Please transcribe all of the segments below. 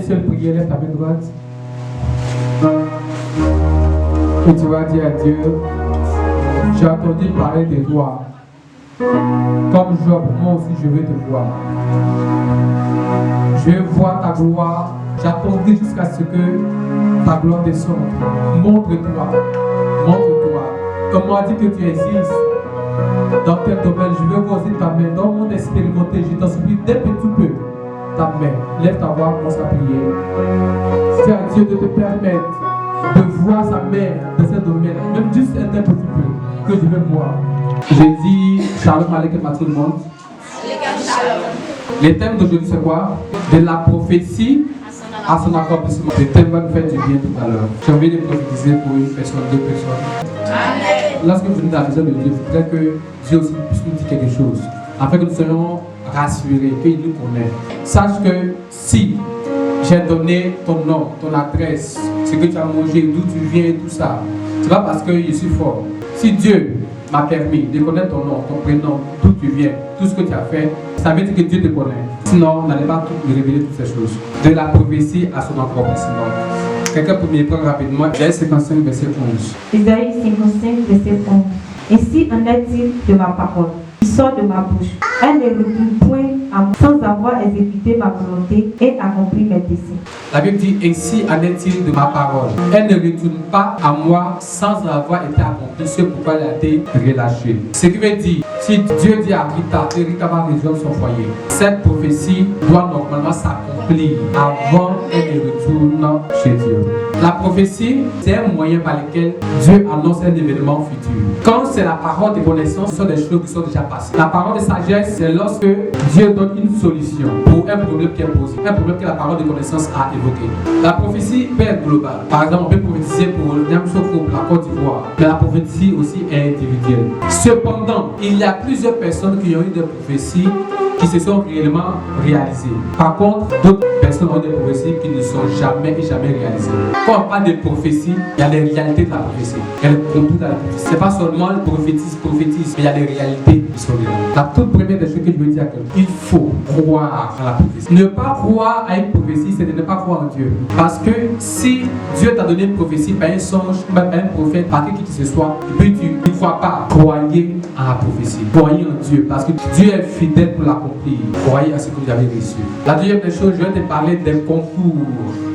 seule prière, lève ta main droite. Et tu vas dire à Dieu, j'ai entendu parler de toi. Comme Job, moi aussi je veux te voir. Je veux voir ta gloire. J'attendrai jusqu'à ce que ta gloire descende. Montre-toi. Montre-toi. Comme on a dit que tu existes dans tel domaine, je veux voir aussi ta main. Dans mon expérimenté, je t'en supplie d'un petit peu ta main. Lève ta voix, commence à prier. C'est à Dieu de te permettre de voir sa main dans ce domaine, même juste un petit peu, que je veux voir. J'ai dit Shalom Aleichem à tout le monde. Le thème d'aujourd'hui c'est quoi? De la prophétie à son accomplissement. Le thème va nous faire du bien tout à l'heure. J'ai envie de prophétiser pour une personne, deux personnes. Amen. Lorsque vous venez dans la maison de Dieu, il faudrait que Dieu aussi puisse nous dire quelque chose, afin que nous soyons rassurés, qu'il nous connaît. Sache que si j'ai donné ton nom, ton adresse, ce que tu as mangé, d'où tu viens, tout ça, c'est pas parce que je suis fort. Si Dieu m'a permis de connaître ton nom, ton prénom, d'où tu viens, tout ce que tu as fait, ça veut dire que Dieu te connaît. Sinon, on n'allait pas tout révéler toutes ces choses. De la prophétie à son accomplissement. Quelqu'un peut me prendre rapidement. Isaïe 55, verset 11. Isaïe 55, verset 11. Ainsi en est-il de ma parole qui sort de ma bouche. Elle ne retourne point à moi sans avoir exécuté ma volonté et accompli mes desseins. La Bible dit, ainsi en est-il de ma parole. Elle ne retourne pas à moi sans avoir été accomplie ce pourquoi elle a été relâchée. Ce qui veut dire, si Dieu dit à Rita, et Rita va résoudre son foyer, cette prophétie doit normalement s'accomplir avant qu'elle ne retourne chez Dieu. La prophétie, c'est un moyen par lequel Dieu annonce un événement futur. Quand c'est la parole de connaissance, ce sont des choses qui sont déjà passées. La parole de sagesse, c'est lorsque Dieu donne une solution pour un problème qui est posé, un problème que la parole de connaissance a évoqué. La prophétie peut être globale. Par exemple, on peut prophétiser pour la Côte d'Ivoire, mais la prophétie aussi est individuelle. Cependant, il y a plusieurs personnes qui ont eu des prophéties qui se sont réellement réalisées. Par contre, d'autres personnes ont des prophéties qui ne sont jamais réalisées. Quand on parle de prophétie, il y a les réalités de la prophétie. Il y a le contenu de la prophétie. Ce n'est pas seulement prophétise, mais il y a les réalités qui sont là. La toute première des choses que je veux dire à quelqu'un, il faut croire à la prophétie. Ne pas croire à une prophétie, c'est de ne pas croire en Dieu. Parce que si Dieu t'a donné une prophétie par un songe, par un prophète, par qui que ce soit, et puis tu ne crois pas, croyez à la prophétie. Croyez en Dieu, parce que Dieu est fidèle pour l'accomplir. Croyez à ce que vous avez reçu. La deuxième des choses, je vais te parler des concours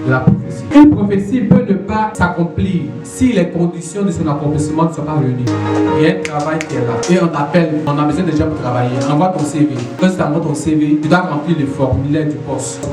de la prophétie. Une prophétie peut ne pas s'accomplir si les conditions de son accomplissement ne sont pas réunies. Il y a un travail qui est là. Et on t'appelle, on a besoin de gens pour travailler. Envoie ton CV. Quand tu envoies ton CV, tu dois remplir le formulaire du poste.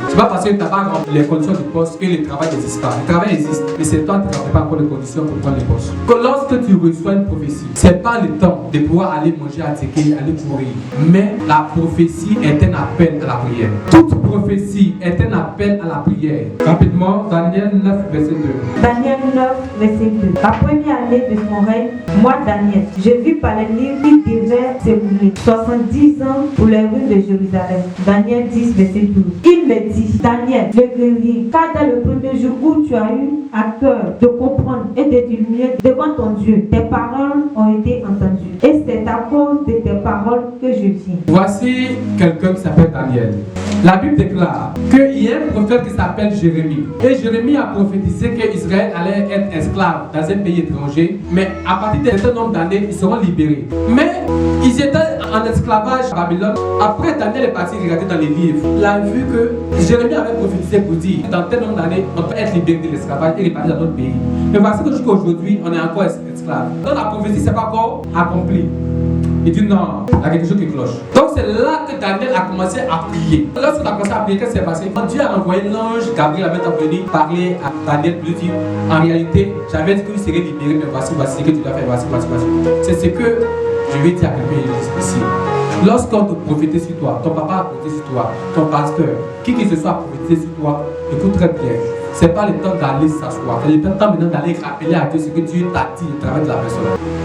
C'est pas parce que tu n'as pas rempli les conditions du poste que le travail n'existe pas. Le travail existe, mais c'est toi qui ne remplis pas encore les conditions pour prendre le poste. Lorsque tu reçois une prophétie, c'est pas le temps de pouvoir aller manger à ticket, aller courir. Mais la prophétie est un appel à la prière. Toute prophétie est un appel à la prière. Rapidement, Daniel 9, verset 2. Daniel 9, verset 2. La première année de son règne, moi Daniel, je vis par les livres qui devaient s'écouler 70 ans pour les rues de Jérusalem. Daniel 10, verset 12. Il me dit, Daniel, ne crains rien, car dans le premier jour où tu as eu à cœur de comprendre et de diviner devant ton Dieu, tes paroles ont été entendues. Et c'est à cause de tes paroles que je viens. Voici quelqu'un qui s'appelle Daniel. La Bible déclare qu'il y a un prophète qui s'appelle Jérémie. Et Jérémie a prophétisé qu'Israël allait être esclave dans un pays étranger. Mais à partir d'un certain nombre d'années, ils seront libérés. Mais ils étaient en esclavage à Babylone. Après, Daniel est parti regarder dans les livres. Il a vu que Jérémie avait prophétisé pour dire dans tel nombre d'années, on peut être libéré de l'esclavage et repartir dans notre pays. Mais voici que jusqu'à aujourd'hui, on est encore esclave. Donc la prophétie, c'est pas encore accompli. Il dit non, il y a quelque chose qui cloche. Donc c'est là que Daniel a commencé à prier. Lorsqu'il a commencé à prier, qu'est-ce qui s'est passé? Quand Dieu a envoyé l'ange Gabriel à venir parler à Daniel, lui dire en réalité, j'avais dit qu'il serait libéré, mais voici ce que tu dois faire, voici. C'est ce que je vais dire à quelqu'un ici. Lorsqu'on te prophétise sur toi, ton papa a prophétisé sur toi, ton pasteur, qui que ce soit a prophétisé sur toi, écoute très bien. Ce n'est pas le temps d'aller s'asseoir. C'est le temps maintenant d'aller rappeler à Dieu ce que Dieu t'a dit au travers de la personne.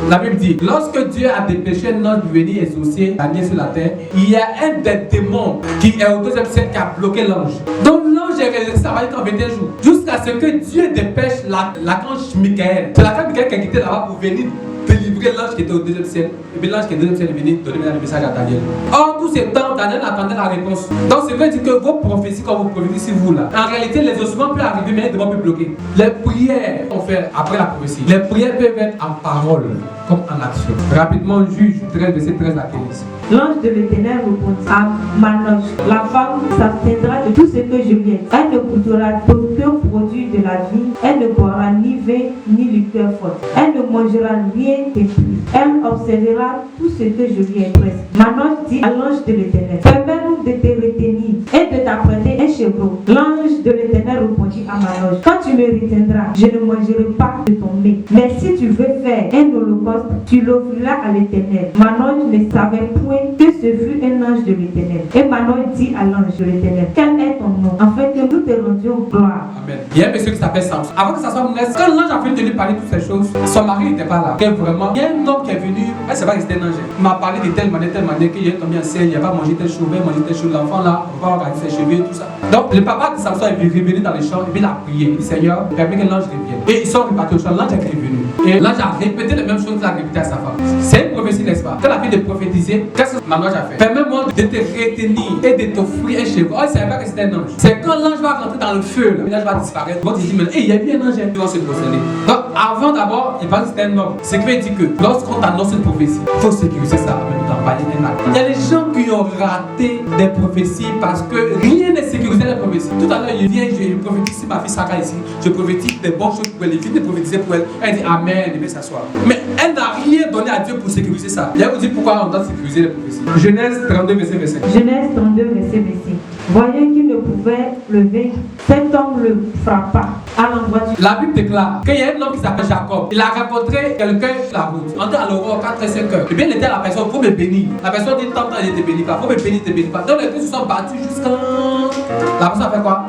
La Bible dit, lorsque Dieu a dépêché un ange de venir exaucer Daniel sur la terre, il y a un des démons qui est au deuxième siècle qui a bloqué l'ange. Donc l'ange est resté ça va être en 21 jours. Jusqu'à ce que Dieu dépêche l'archange Michael. C'est l'archange Michael qui a quitté là-bas pour venir délivrer délivrer l'ange qui était au deuxième ciel. Et puis l'ange qui est au deuxième ciel est venu donner le message à Daniel. Or, tous ces temps, Daniel attendait la réponse. Donc, c'est vrai que vos prophéties, quand vous prophétisez vous là, en réalité, les ossements peuvent arriver, mais les devants peuvent bloquer. Les prières qu'on fait après la prophétie, les prières peuvent être en parole, comme en action. Rapidement, Juge 13, verset 13 à 15. L'ange de l'Éternel répondit à Manoch, la femme s'abstiendra de tout ce que je lui ai dit. Elle ne goûtera d'aucun produit de la vie, elle ne boira ni vin ni liqueur forte. Elle ne mangera rien d'épris. Elle observera tout ce que je lui ai prescrit. Manoch dit à l'ange de l'Éternel, permets-nous de te retenir et de t'apprêter un chevreau. L'ange de l'Éternel répondit à Manoch, quand tu me retiendras, je ne mangerai pas de ton mets. Mais si tu veux faire un holocauste, tu l'offriras à l'Éternel. Manoch ne savait point que ce fut un ange de l'Éternel. Et Manoch dit à l'ange de l'Éternel, quel est ton nom, afin que nous te rendions gloire. Amen. Il y a un monsieur qui s'appelle Samson. Avant que ça soit Mounès, quand l'ange a fini de lui parler de toutes ces choses, son mari n'était pas là. Vraiment, il y a un homme qui est venu, elle ne sait pas que c'était un ange. Il m'a parlé de telle manière, qu'il est tombé enceinte, il n'a pas mangé tel cheveu, l'enfant là, on va regarder ses cheveux, tout ça. Donc le papa de Samson est revenu dans les champs, et puis il a prié. Il dit, Seigneur, permets que l'ange revienne. Et ils sont repartis au champ, l'ange est revenu. Et l'ange a répété les mêmes choses qu'il a répété à sa femme. C'est une prophétie, n'est-ce pas? Quand la fille de prophétiser, qu'est-ce que Manoch a fait? Permets-moi de te retenir et de t'offrir un cheveu. Oh, il ne savait pas que c'était un ange. C'est quand l'ange va rentrer dans le feu, l'ange va disparaître. Votre dit, mais il y a bien un ange, ils vont se prosterner. Donc avant d'abord, il pense que c'était un homme. Ce qui veut dire que lorsqu'on t'annonce une prophétie, il faut sécuriser ça avant de t'envoyer un acte. Il y a des gens qui ont raté des prophéties parce que rien n'est sécurisé dans les prophéties. Tout à l'heure, il vient, je prophétise si ma fille Sarah ici, je prophétise des bonnes choses pour elle, il vient de prophétiser pour elle. Elle dit Amen, il veut s'asseoir. Mais elle n'a rien donné à Dieu pour sécuriser ça. Il y a vous dire pourquoi on doit sécuriser les prophéties. Genèse 32, verset 25. Genèse 32, verset 25. Voyant qu'il ne pouvait le vaincre, cet homme le frappa à l'endroit du... La Bible déclare qu'il y a un homme qui s'appelle Jacob. Il a rencontré quelqu'un sur la route. On était à l'aurore 4 et 5 heures. Et bien, il était à la personne, il faut me bénir. La personne dit tant il ne te bénit pas. Il faut me bénir, il ne te bénit pas. Donc les deux se sont battus jusqu'à... La personne a fait quoi?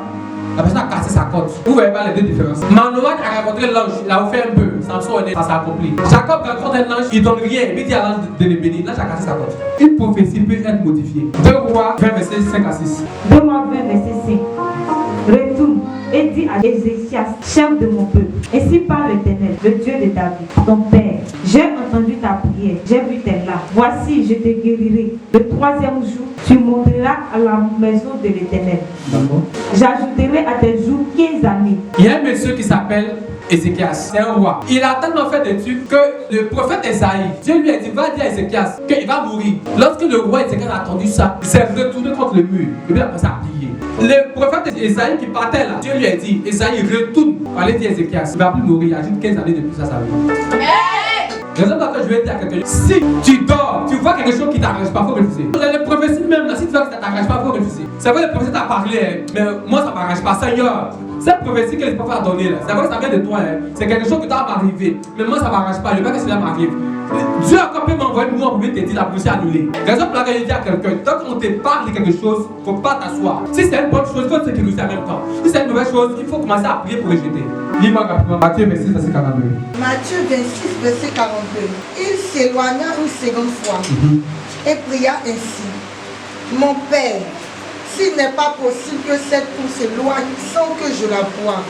La personne a cassé sa côte. Vous voyez pas les deux différences. Manoach a rencontré l'ange, il a offert un peu. Samson est né, ça s'est accompli. Jacob rencontre un ange, il donne rien. Il dit à l'ange de le bénir. L'ange a cassé sa côte. Une prophétie peut être modifiée. 2 Rois 20, verset 5 à 6. 2 Rois 20, verset 5. Retourne et dis à Ézéchias, chef de mon peuple, ainsi parle l'Éternel, le Dieu de David, ton père. J'ai entendu ta prière, j'ai vu tes larmes. Voici, je te guérirai. Le 3e jour, tu monteras à la maison de l'Éternel. J'ajouterai à tes jours 15 années. Il y a un monsieur qui s'appelle Ézéchias, c'est un roi. Il a tellement fait des trucs que le prophète Esaïe, Dieu lui a dit, va dire à Ézéchias qu'il va mourir. Lorsque le roi Ézéchias a entendu ça, il s'est retourné contre le mur. Et puis après ça a plié. Le prophète Esaïe qui partait là, Dieu lui a dit, Esaïe retourne. Allez dire à Ézéchias, il ne va plus mourir, il ajoute 15 années de plus à sa vie. Raison pour laquelle je vais dire à quelqu'un, si tu dors, tu vois quelque chose qui ne t'arrange pas, il faut refuser. Les prophéties même, là, si tu vois que ça ne t'arrange pas, il faut refuser. C'est vrai, le prophète t'a parlé, hein, mais moi ça ne m'arrange pas, Seigneur. Cette prophétie que les prophètes ont donnée là, c'est vrai que ça vient de toi, hein. C'est quelque chose qui doit m'arriver. Mais moi ça ne m'arrange pas, je veux pas que cela m'arrive. Dieu a quand même envoyé moi pour te dire la prophétie annulée. Raison pour laquelle je dis à quelqu'un, tant qu'on te parle de quelque chose, il ne faut pas t'asseoir. Si c'est une bonne chose, il faut te sécuriser en même temps. Si c'est une mauvaise chose, il faut commencer à prier pour rejeter. Lis-moi rapidement Matthieu 26, verset 42. Matthieu 26, verset 42. Il s'éloigna une seconde fois et pria ainsi. Mon Père, s'il n'est pas possible que cette coupe s'éloigne sans que je la boive,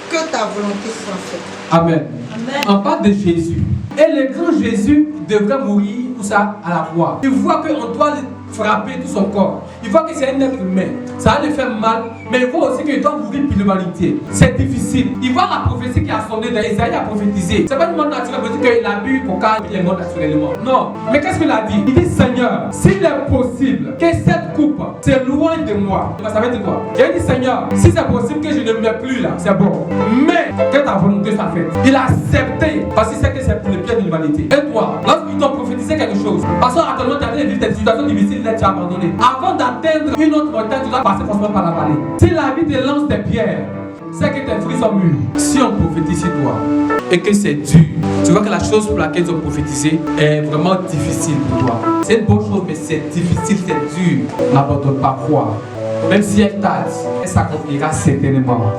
que ta volonté soit faite. Amen. Amen. On parle de Jésus. Et le grand Jésus devrait mourir pour ça à la croix. Il voit qu'on doit le frapper tout son corps. Il voit que c'est un être humain. Ça va lui faire mal, mais il voit aussi qu'il doit mourir pour l'humanité. C'est difficile. Il voit la prophétie qui a sonné dans Isaïe a prophétisé. C'est pas du monde naturel, il veut dire qu'il a bu pour qu'il est mort naturellement. Non. Mais qu'est-ce qu'il a dit? Il dit Seigneur, s'il est possible que cette coupe s'éloigne de moi. Ça veut dire quoi? Il a dit Seigneur, si c'est possible que je ne meurs plus là, c'est bon. Mais que ta volonté soit faite. Il a accepté parce qu'il sait que c'est pour le bien de l'humanité. Et toi, lorsqu'ils t'ont prophétisé quelque chose, parce qu'actuellement tu as vécu des situations difficiles, là tu as abandonné. Avant d'atteindre une autre montagne, tu dois passer forcément par la vallée. Si la vie te lance des pierres, c'est que tes fruits sont mûrs. Si on prophétise sur toi et que c'est dur, tu vois que la chose pour laquelle ils ont prophétisé est vraiment difficile pour toi. C'est une bonne chose, mais c'est difficile, c'est dur. N'abandonne pas foi. Même si elle tarde, elle s'accomplira certainement.